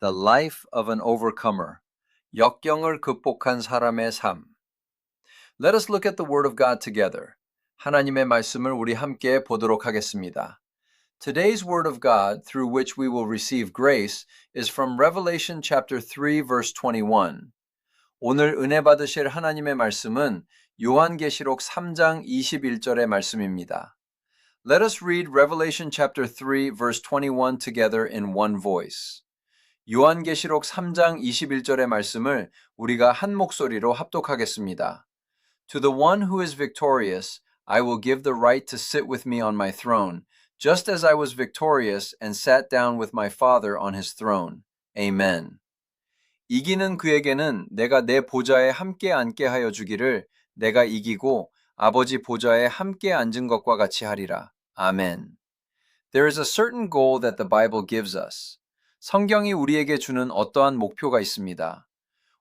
The Life of an Overcomer. 역경을 극복한 사람의 삶. Let us look at the Word of God together. 하나님의 말씀을 우리 함께 보도록 하겠습니다. Today's Word of God, through which we will receive grace, is from Revelation chapter 3, verse 21. 오늘 은혜 받으실 하나님의 말씀은 요한계시록 3장 21절의 말씀입니다. Let us read Revelation chapter 3, verse 21 together in one voice. 요한계시록 3장 21절의 말씀을 우리가 한 목소리로 합독하겠습니다. To the one who is victorious, I will give the right to sit with me on my throne, just as I was victorious and sat down with my Father on his throne. Amen. 이기는 그에게는 내가 내 보좌에 함께 앉게 하여 주기를 내가 이기고 아버지 보좌에 함께 앉은 것과 같이 하리라. 아멘. There is a certain goal that the Bible gives us. 성경이 우리에게 주는 어떠한 목표가 있습니다.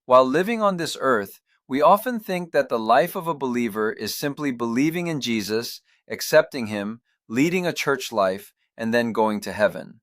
While living on this earth, we often think that the life of a believer is simply believing in Jesus, accepting him, leading a church life, and then going to heaven.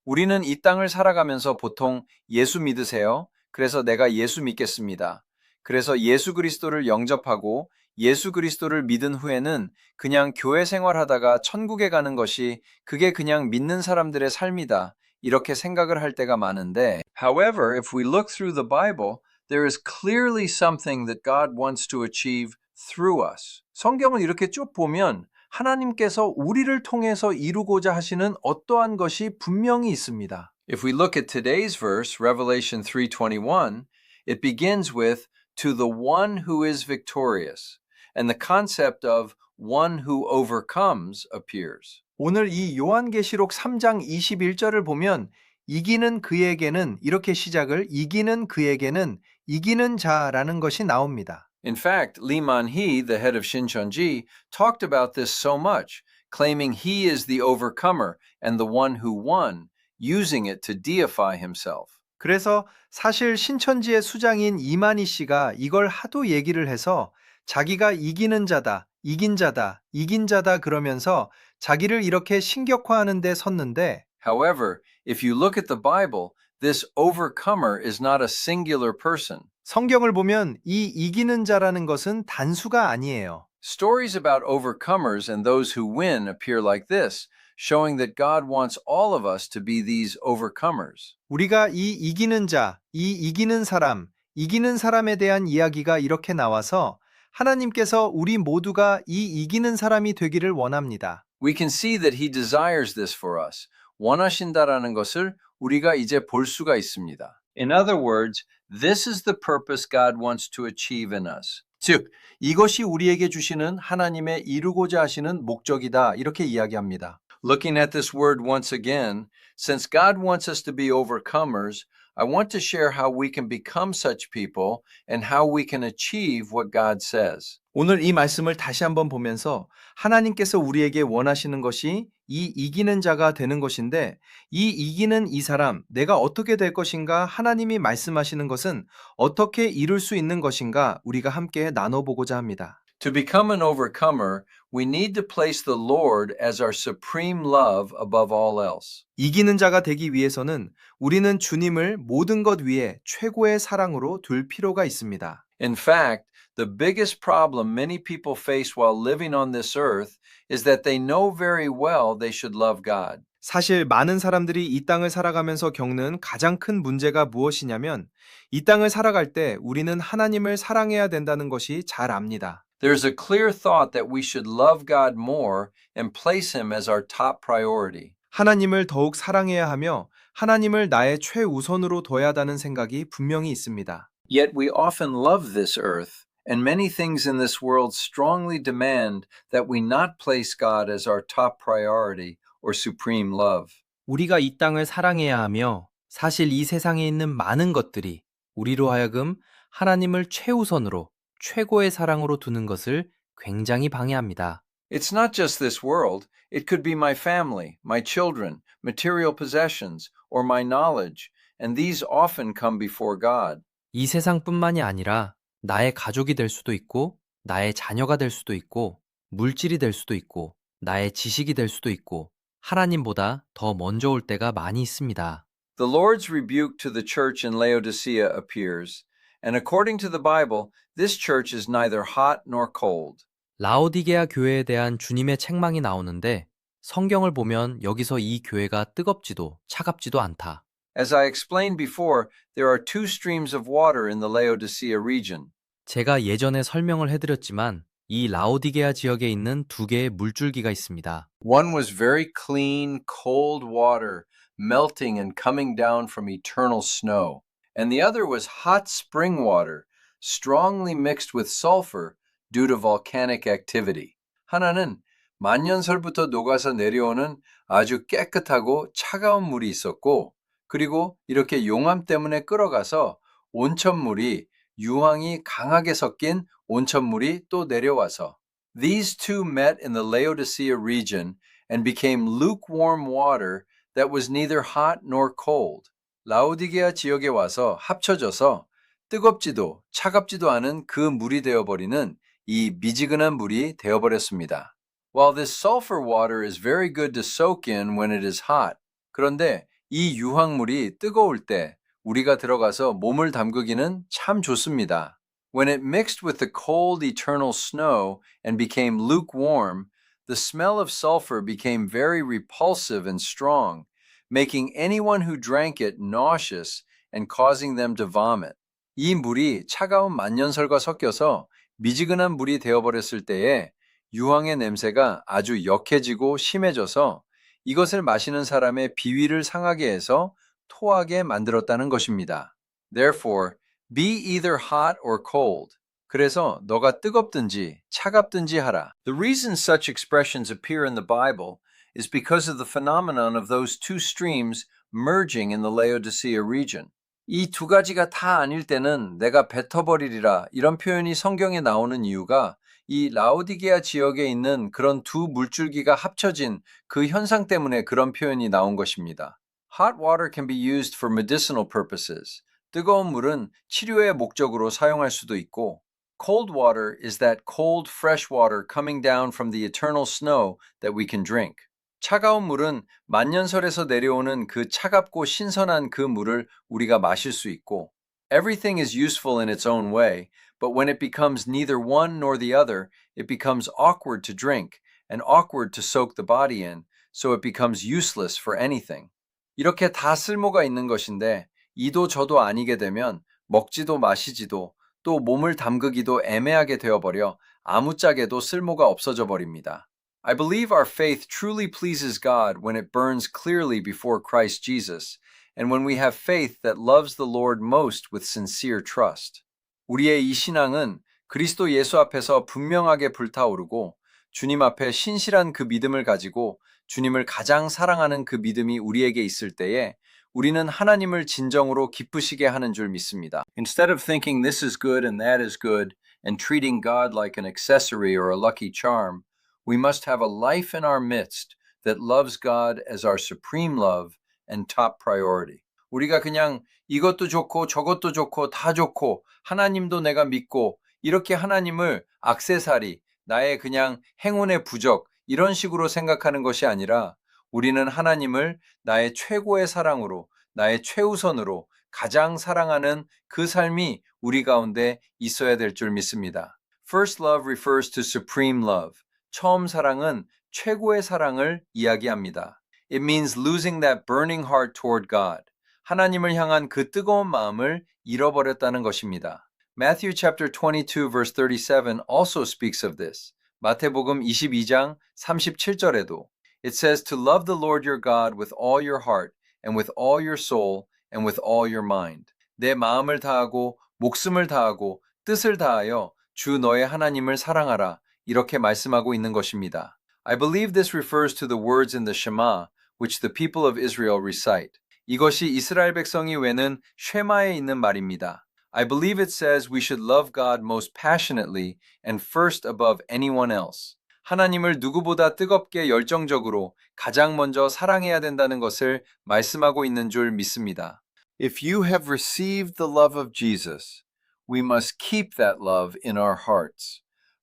우리는 이 땅을 살아가면서 보통 예수 믿으세요? 그래서 내가 예수 믿겠습니다. 그래서 예수 그리스도를 영접하고 예수 그리스도를 믿은 후에는 그냥 교회 생활하다가 천국에 가는 것이 그게 그냥 믿는 사람들의 삶이다. 이렇게 생각을 할 때가 많은데, however, if we look through the Bible, there is clearly something that God wants to achieve through us. 성경을 이렇게 쭉 보면 하나님께서 우리를 통해서 이루고자 하시는 어떠한 것이 분명히 있습니다. If we look at today's verse, Revelation 3:21, it begins with to the one who is victorious, and the concept of one who overcomes appears. 오늘 이 요한계시록 3장 21절을 보면 이기는 그에게는 이렇게 시작을 이기는 그에게는 이기는 자라는 것이 나옵니다. In fact, Lee Man-hee, the head of Shincheonji, talked about this so much, claiming he is the overcomer and the one who won, using it to deify himself. 그래서 사실 신천지의 수장인 이만희 씨가 이걸 하도 얘기를 해서 자기가 이기는 자다, 이긴 자다, 이긴 자다 그러면서 자기를 이렇게 신격화하는 데 섰는데 However, if you look at the Bible, this overcomer is not a singular person. 성경을 보면 이 이기는 자라는 것은 단수가 아니에요. Stories about overcomers and those who win appear like this, showing that God wants all of us to be these overcomers. 우리가 이 이기는 자, 이 이기는 사람, 이기는 사람에 대한 이야기가 이렇게 나와서 하나님께서 우리 모두가 이 이기는 사람이 되기를 원합니다. We can see that he desires this for us. 원하신다라는 것을 우리가 이제 볼 수가 있습니다. In other words, this is the purpose God wants to achieve in us. 즉, 이것이 우리에게 주시는 하나님의 이루고자 하시는 목적이다. 이렇게 이야기합니다. Looking at this word once again, since God wants us to be overcomers, I want to share how we can become such people and how we can achieve what God says. 오늘 이 말씀을 다시 한번 보면서 하나님께서 우리에게 원하시는 것이 이 이기는 자가 되는 것인데 이 이기는 이 사람, 내가 어떻게 될 것인가 하나님이 말씀하시는 것은 어떻게 이룰 수 있는 것인가 우리가 함께 나눠보고자 합니다. To become an overcomer, we need to place the Lord as our supreme love above all else. 이기는 자가 되기 위해서는 우리는 주님을 모든 것 위에 최고의 사랑으로 둘 필요가 있습니다. In fact, the biggest problem many people face while living on this earth is that they know very well they should love God. 사실 많은 사람들이 이 땅을 살아가면서 겪는 가장 큰 문제가 무엇이냐면 이 땅을 살아갈 때 우리는 하나님을 사랑해야 된다는 것이 잘 압니다. There's a clear thought that we should love God more and place him as our top priority. 하나님을 더욱 사랑해야 하며 하나님을 나의 최우선으로 둬야 한다는 생각이 분명히 있습니다. Yet we often love this earth, and many things in this world strongly demand that we not place God as our top priority or supreme love. 우리가 이 땅을 사랑해야 하며 사실 이 세상에 있는 많은 것들이 우리로 하여금 하나님을 최우선으로 최고의 사랑으로 두는 것을 굉장히 방해합니다. It's not just this world. It could be my family, my children, material possessions, or my knowledge, and these often come before God. 이 세상뿐만이 아니라 나의 가족이 될 수도 있고 나의 자녀가 될 수도 있고 물질이 될 수도 있고 나의 지식이 될 수도 있고 하나님보다 더 먼저 올 때가 많이 있습니다. The Lord's rebuke to the church in Laodicea appears, and according to the Bible, this church is neither hot nor cold. 라오디게아 교회에 대한 주님의 책망이 나오는데 성경을 보면 여기서 이 교회가 뜨겁지도 차갑지도 않다. As I explained before, there are two streams of water in the Laodicea region. 제가 예전에 설명을 해드렸지만 이 라오디게아 지역에 있는 두 개의 물줄기가 있습니다. One was very clean, cold water, melting and coming down from eternal snow. And the other was hot spring water, strongly mixed with sulfur due to volcanic activity. 하나는 만년설부터 녹아서 내려오는 아주 깨끗하고 차가운 물이 있었고, 그리고 이렇게 용암 때문에 끓어가서 온천물이 유황이 강하게 섞인 온천물이 또 내려와서 these two met in the Laodicea region and became lukewarm water that was neither hot nor cold. 라오디게아 지역에 와서 합쳐져서 뜨겁지도 차갑지도 않은 그 물이 되어버리는 이 미지근한 물이 되어버렸습니다. While this sulfur water is very good to soak in when it is hot, 그런데 이 유황물이 뜨거울 때 우리가 들어가서 몸을 담그기는 참 좋습니다. When it mixed with the cold eternal snow and became lukewarm, the smell of sulfur became very repulsive and strong, making anyone who drank it nauseous and causing them to vomit. 이 물이 차가운 만년설과 섞여서 미지근한 물이 되어버렸을 때에 유황의 냄새가 아주 역해지고 심해져서 이것을 마시는 사람의 비위를 상하게 해서 토하게 만들었다는 것입니다. Therefore, be either hot or cold. 그래서 너가 뜨겁든지 차갑든지 하라. The reason such expressions appear in the Bible is because of the phenomenon of those two streams merging in the Laodicea region. 이 두 가지가 다 아닐 때는 내가 뱉어버리리라 이런 표현이 성경에 나오는 이유가 이 라오디게아 지역에 있는 그런 두 물줄기가 합쳐진 그 현상 때문에 그런 표현이 나온 것입니다. Hot water can be used for medicinal purposes. 뜨거운 물은 치료의 목적으로 사용할 수도 있고, cold water is that cold, fresh water coming down from the eternal snow that we can drink. 차가운 물은 만년설에서 내려오는 그 차갑고 신선한 그 물을 우리가 마실 수 있고, everything is useful in its own way, but when it becomes neither one nor the other, it becomes awkward to drink and awkward to soak the body in, so it becomes useless for anything. 이렇게 다 쓸모가 있는 것인데 이도 저도 아니게 되면 먹지도 마시지도 또 몸을 담그기도 애매하게 되어버려 아무짝에도 쓸모가 없어져 버립니다. I believe our faith truly pleases God when it burns clearly before Christ Jesus and when we have faith that loves the Lord most with sincere trust. 우리의 이 신앙은 그리스도 예수 앞에서 분명하게 불타오르고 주님 앞에 신실한 그 믿음을 가지고 주님을 가장 사랑하는 그 믿음이 우리에게 있을 때에 우리는 하나님을 진정으로 기쁘시게 하는 줄 믿습니다. Instead of thinking this is good and that is good and treating God like an accessory or a lucky charm, we must have a life in our midst that loves God as our supreme love and top priority. 우리가 그냥 이것도 좋고 저것도 좋고 다 좋고 하나님도 내가 믿고 이렇게 하나님을 액세서리, 나의 그냥 행운의 부적 이런 식으로 생각하는 것이 아니라 우리는 하나님을 나의 최고의 사랑으로, 나의 최우선으로 가장 사랑하는 그 삶이 우리 가운데 있어야 될 줄 믿습니다. First love refers to supreme love. 처음 사랑은 최고의 사랑을 이야기합니다. It means losing that burning heart toward God. 하나님을 향한 그 뜨거운 마음을 잃어버렸다는 것입니다. Matthew chapter 22 verse 37 also speaks of this. 마태복음 22장 37절에도 It says to love the Lord your God with all your heart and with all your soul and with all your mind. 내 마음을 다하고 목숨을 다하고 뜻을 다하여 주 너의 하나님을 사랑하라. 이렇게 말씀하고 있는 것입니다. I believe this refers to the words in the Shema which the people of Israel recite. 이것이 이스라엘 백성이 외는 쉐마에 있는 말입니다. I believe it says we should love God most passionately and first above anyone else. 하나님을 누구보다 뜨겁게 열정적으로 가장 먼저 사랑해야 된다는 것을 말씀하고 있는 줄 믿습니다. If you have received the love of Jesus, we must keep that love in our hearts,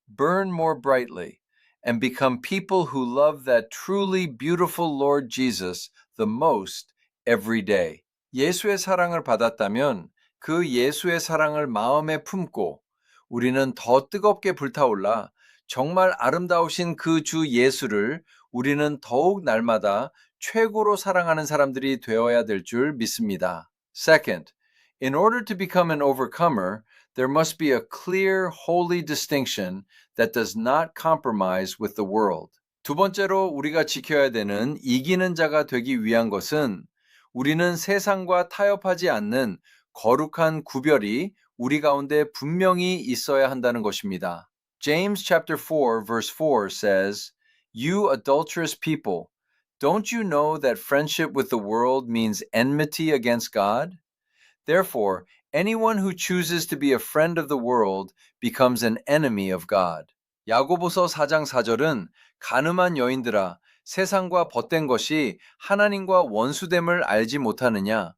burn more brightly, and become people who love that truly beautiful Lord Jesus the most every day. 예수의 사랑을 받았다면 그 예수의 사랑을 마음에 품고 우리는 더 뜨겁게 불타올라 정말 아름다우신 그 주 예수를 우리는 더욱 날마다 최고로 사랑하는 사람들이 되어야 될 줄 믿습니다. Second, in order to become an overcomer, there must be a clear, holy distinction that does not compromise with the world. 두 번째로 우리가 지켜야 되는 이기는 자가 되기 위한 것은 우리는 세상과 타협하지 않는 거룩한 구별이 우리 가운데 분명히 있어야 한다는 것입니다. James chapter 4 verse 4 says, "You adulterous people, don't you know that friendship with the world means enmity against God? Therefore, anyone who chooses to be a friend of the world becomes an enemy of God." 야고보서 4장 4절은 가늠한 여인들아 세상과 벗된 것이 하나님과 원수됨을 알지 못하느냐?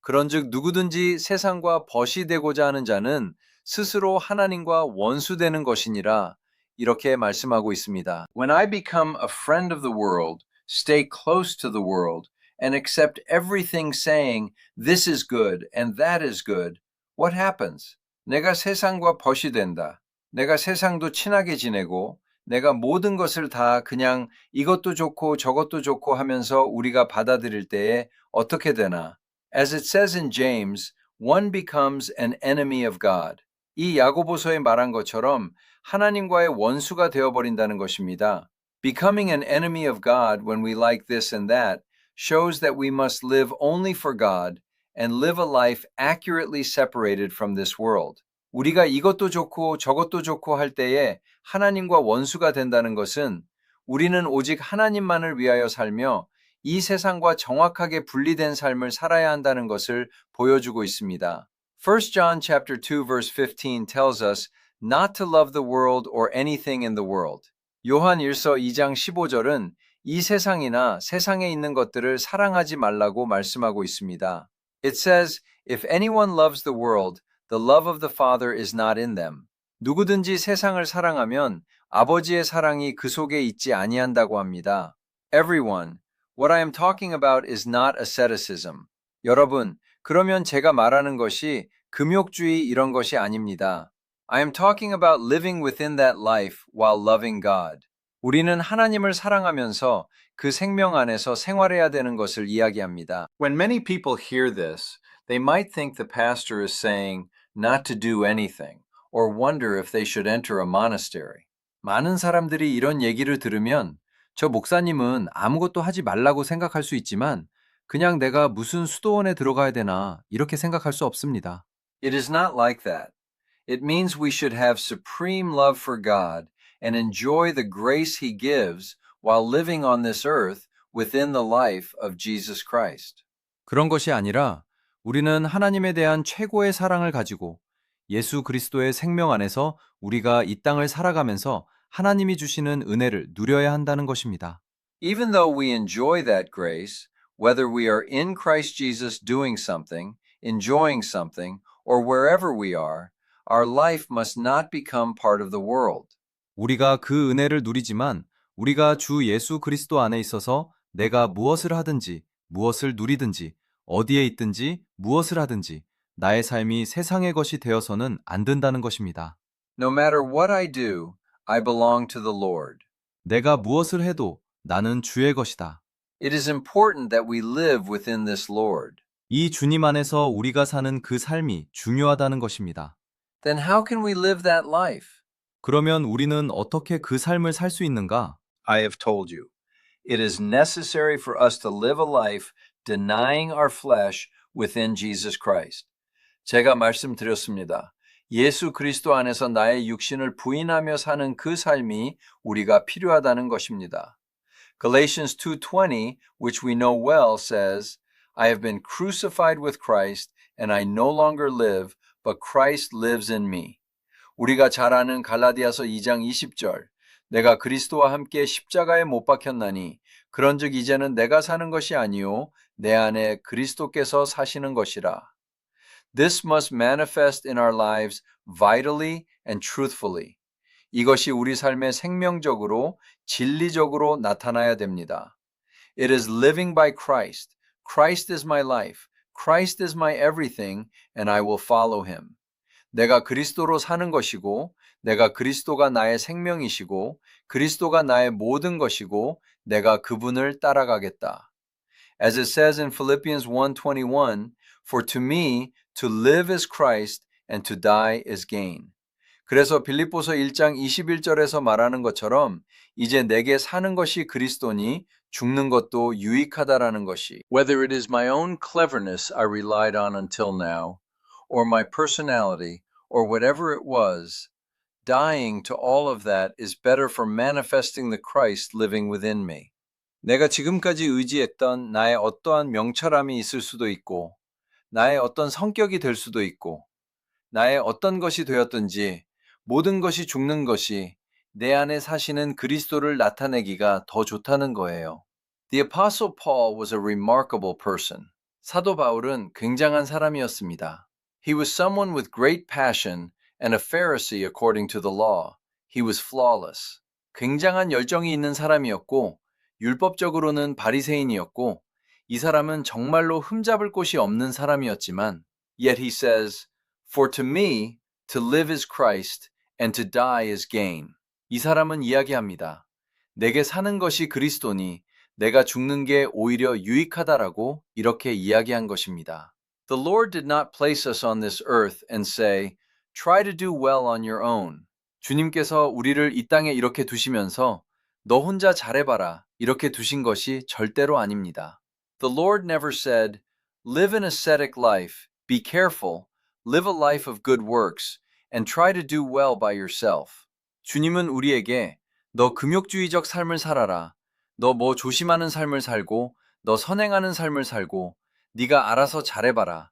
그런즉 누구든지 세상과 벗이 되고자 하는 자는 스스로 하나님과 원수되는 것이니라. 이렇게 말씀하고 있습니다. When I become a friend of the world, stay close to the world, and accept everything saying this is good and that is good, what happens? 내가 세상과 벗이 된다. 내가 세상도 친하게 지내고 내가 모든 것을 다 그냥 이것도 좋고 저것도 좋고 하면서 우리가 받아들일 때에 어떻게 되나? As it says in James, one becomes an enemy of God. 이 야고보서에 말한 것처럼 하나님과의 원수가 되어버린다는 것입니다. Becoming an enemy of God when we like this and that shows that we must live only for God and live a life accurately separated from this world. 우리가 이것도 좋고 저것도 좋고 할 때에 하나님과 원수가 된다는 것은 우리는 오직 하나님만을 위하여 살며 이 세상과 정확하게 분리된 삶을 살아야 한다는 것을 보여주고 있습니다. 1 John chapter 2 verse 15 tells us not to love the world or anything in the world. 요한 1서 2장 15절은 이 세상이나 세상에 있는 것들을 사랑하지 말라고 말씀하고 있습니다. It says, if anyone loves the world, the love of the Father is not in them. 누구든지 세상을 사랑하면 아버지의 사랑이 그 속에 있지 아니한다고 합니다. Everyone, what I am talking about is not asceticism. 여러분, 그러면 제가 말하는 것이 금욕주의 이런 것이 아닙니다. I am talking about living within that life while loving God. 우리는 하나님을 사랑하면서 그 생명 안에서 생활해야 되는 것을 이야기합니다. When many people hear this, they might think the pastor is saying not to do anything or wonder if they should enter a monastery. 많은 사람들이 이런 얘기를 들으면 저 목사님은 아무것도 하지 말라고 생각할 수 있지만 그냥 내가 무슨 수도원에 들어가야 되나 이렇게 생각할 수 없습니다. It is not like that. It means we should have supreme love for God and enjoy the grace He gives while living on this earth within the life of Jesus Christ. 그런 것이 아니라 우리는 하나님에 대한 최고의 사랑을 가지고 예수 그리스도의 생명 안에서 우리가 이 땅을 살아가면서 하나님이 주시는 은혜를 누려야 한다는 것입니다. Even though we enjoy that grace, whether we are in Christ Jesus doing something, enjoying something, or wherever we are, our life must not become part of the world. 우리가 그 은혜를 누리지만 우리가 주 예수 그리스도 안에 있어서 내가 무엇을 하든지, 무엇을 누리든지, 어디에 있든지, 무엇을 하든지 나의 삶이 세상의 것이 되어서는 안 된다는 것입니다. No matter what I do, I belong to the Lord. 내가 무엇을 해도 나는 주의 것이다. It is important that we live within this Lord. 이 주님 안에서 우리가 사는 그 삶이 중요하다는 것입니다. Then how can we live that life? 그러면 우리는 어떻게 그 삶을 살 수 있는가? I have told you. It is necessary for us to live a life denying our flesh within Jesus Christ. 제가 말씀드렸습니다. 예수 그리스도 안에서 나의 육신을 부인하며 사는 그 삶이 우리가 필요하다는 것입니다. Galatians 2:20, which we know well, says, I have been crucified with Christ, and I no longer live, but Christ lives in me. 우리가 잘 아는 갈라디아서 2장 20절, 내가 그리스도와 함께 십자가에 못 박혔나니 그런즉 이제는 내가 사는 것이 아니요 내 안에 그리스도께서 사시는 것이라. This must manifest in our lives vitally and truthfully. 이것이 우리 삶에 생명적으로, 진리적으로 나타나야 됩니다. It is living by Christ. Christ is my life. Christ is my everything and I will follow him. 내가 그리스도로 사는 것이고, 내가 그리스도가 나의 생명이시고, 그리스도가 나의 모든 것이고, 내가 그분을 따라가겠다. As it says in Philippians 1:21, For to me to live is Christ and to die is gain. 그래서 빌립보서 1장 21절에서 말하는 것처럼 이제 내게 사는 것이 그리스도니 죽는 것도 유익하다라는 것이. Whether it is my own cleverness I relied on until now, or my personality, or whatever it was, dying to all of that is better for manifesting the Christ living within me. 내가 지금까지 의지했던 나의 어떠한 명철함이 있을 수도 있고, 나의 어떤 성격이 될 수도 있고, 나의 어떤 것이 되었든지 모든 것이 죽는 것이 내 안에 사시는 그리스도를 나타내기가 더 좋다는 거예요. The Apostle Paul was a remarkable person. 사도 바울은 굉장한 사람이었습니다. He was someone with great passion and a Pharisee according to the law. He was flawless. 굉장한 열정이 있는 사람이었고 율법적으로는 바리새인이었고 이 사람은 정말로 흠잡을 곳이 없는 사람이었지만 Yet he says, For to me to live is Christ and to die is gain. 이 사람은 이야기합니다. 내게 사는 것이 그리스도니 내가 죽는 게 오히려 유익하다라고 이렇게 이야기한 것입니다. The Lord did not place us on this earth and say, Try to do well on your own. 주님께서 우리를 이 땅에 이렇게 두시면서 너 혼자 잘해봐라 이렇게 두신 것이 절대로 아닙니다. The Lord never said, Live an ascetic life, be careful, live a life of good works, and try to do well by yourself. 주님은 우리에게 너 금욕주의적 삶을 살아라. 너 뭐 조심하는 삶을 살고 너 선행하는 삶을 살고 네가 알아서 잘해봐라.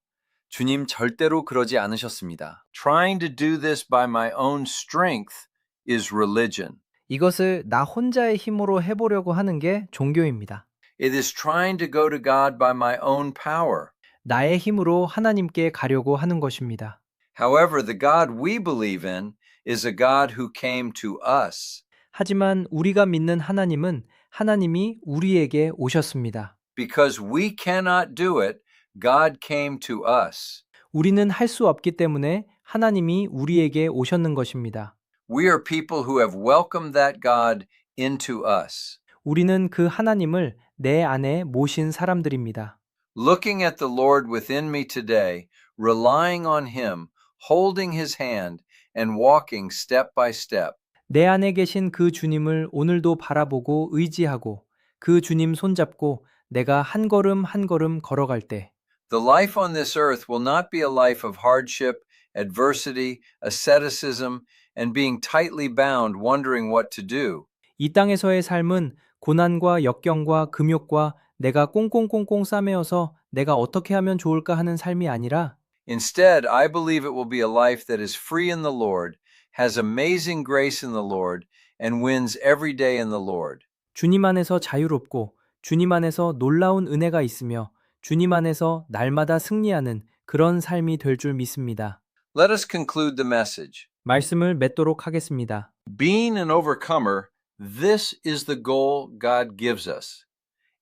주님 절대로 그러지 않으셨습니다. Trying to do this by my own strength is religion. 이것을 나 혼자의 힘으로 해보려고 하는 게 종교입니다. It is trying to go to God by my own power. 나의 힘으로 하나님께 가려고 하는 것입니다. However, the God we believe in is a God who came to us. 하지만 우리가 믿는 하나님은 하나님이 우리에게 오셨습니다. Because we cannot do it, God came to us. 우리는 할 수 없기 때문에 하나님이 우리에게 오셨는 것입니다. We are people who have welcomed that God into us. 우리는 그 하나님을 내 안에 모신 사람들입니다. Looking at the Lord within me today, relying on Him, holding His hand, and walking step by step. 내 안에 계신 그 주님을 오늘도 바라보고 의지하고 그 주님 손잡고 내가 한 걸음 한 걸음 걸어갈 때 The life on this earth will not be a life of hardship, adversity, asceticism, and being tightly bound wondering what to do. 이 땅에서의 삶은 고난과 역경과 금욕과 내가 꽁꽁꽁꽁 싸매어서 내가 어떻게 하면 좋을까 하는 삶이 아니라 Instead, I believe it will be a life that is free in the Lord, has amazing grace in the Lord, and wins every day in the Lord. 주님 안에서 자유롭고 주님 안에서 놀라운 은혜가 있으며 주님 안에서 날마다 승리하는 그런 삶이 될 줄 믿습니다. Let us conclude the message. 말씀을 맺도록 하겠습니다. Being an overcomer, this is the goal God gives us.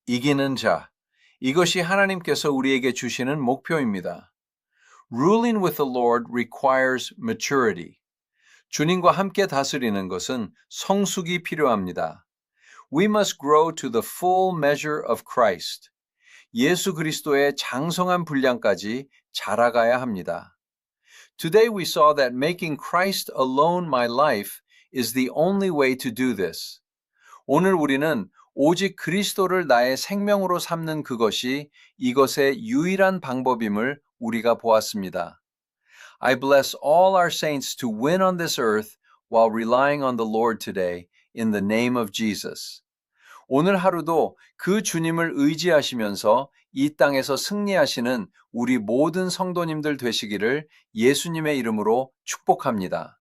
이기는 자, 이것이 하나님께서 우리에게 주시는 목표입니다. Ruling with the Lord requires maturity. 주님과 함께 다스리는 것은 성숙이 필요합니다. We must grow to the full measure of Christ. 예수 그리스도의 장성한 분량까지 자라가야 합니다. Today we saw that making Christ alone my life is the only way to do this. 오늘 우리는 오직 그리스도를 나의 생명으로 삼는 그것이 이것의 유일한 방법임을 우리가 보았습니다. I bless all our saints to win on this earth while relying on the Lord today in the name of Jesus. 오늘 하루도 그 주님을 의지하시면서 이 땅에서 승리하시는 우리 모든 성도님들 되시기를 예수님의 이름으로 축복합니다.